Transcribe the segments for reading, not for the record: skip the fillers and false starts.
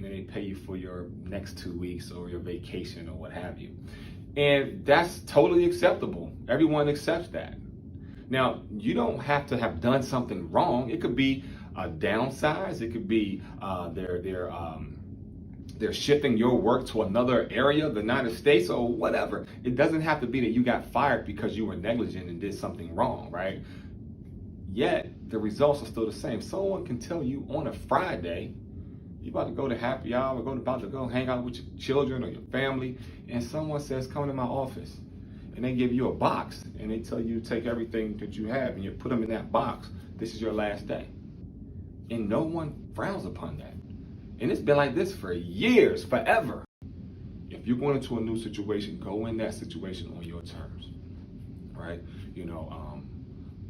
and then they pay you for your next 2 weeks or your vacation or what have you. And that's totally acceptable. Everyone accepts that. Now, you don't have to have done something wrong. It could be a downsize. It could be they're shifting your work to another area of the United States or whatever. It doesn't have to be that you got fired because you were negligent and did something wrong, right? Yet the results are still the same. Someone can tell you on a Friday, you're about to go to happy hour, about to go hang out with your children or your family, and someone says, come to my office. And they give you a box and they tell you to take everything that you have and you put them in that box. This is your last day. And no one frowns upon that. And it's been like this for years, forever. If you're going into a new situation, go in that situation on your terms, right?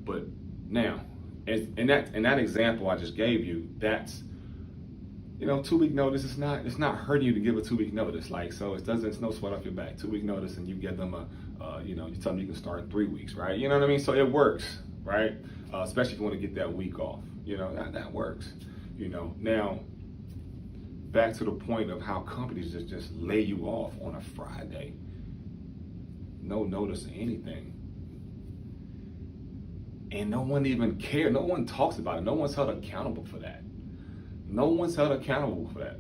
But now, in that example I just gave you, that's 2-week notice. It's not hurting you to give a 2-week notice. So it's no sweat off your back. 2-week notice, and you give them you tell them you can start in 3 weeks, right? You know what I mean? So it works, right? Especially if you want to get that week off. That works. Now, back to the point of how companies just lay you off on a Friday, no notice of anything, and no one even cares. No one talks about it. No one's held accountable for that.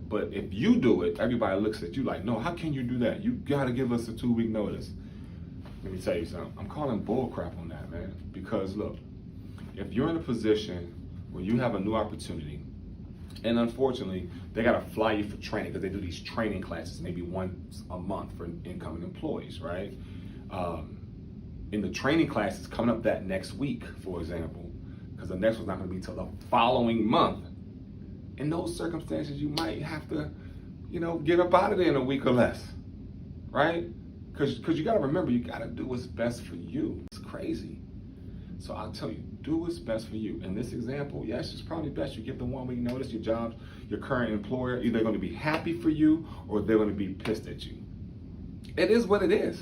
But if you do it, everybody looks at you like, no, how can you do that? You got to give us a 2-week notice. Let me tell you something. I'm calling bull crap on that, man. Because look, if you're in a position where you have a new opportunity, and unfortunately, they got to fly you for training because they do these training classes maybe once a month for incoming employees, right? And the training class is coming up that next week, for example, because the next one's not going to be until the following month. In those circumstances, you might have to, get up out of there in a week or less, right? Because you got to remember, you got to do what's best for you. It's crazy. So I'll tell you, do what's best for you. In this example, yes, it's probably best you give them 1 week notice. Your current employer, either they're going to be happy for you or they're going to be pissed at you. It is what it is.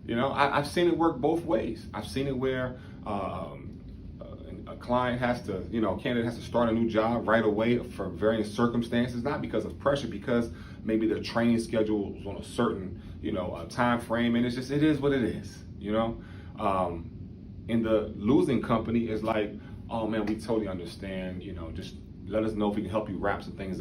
I've seen it work both ways. I've seen it where a client has to, candidate has to start a new job right away for various circumstances, not because of pressure, because maybe their training schedule was on a certain, time frame, and it is what it is, And the losing company is like, oh man, we totally understand, just let us know if we can help you wrap some things up.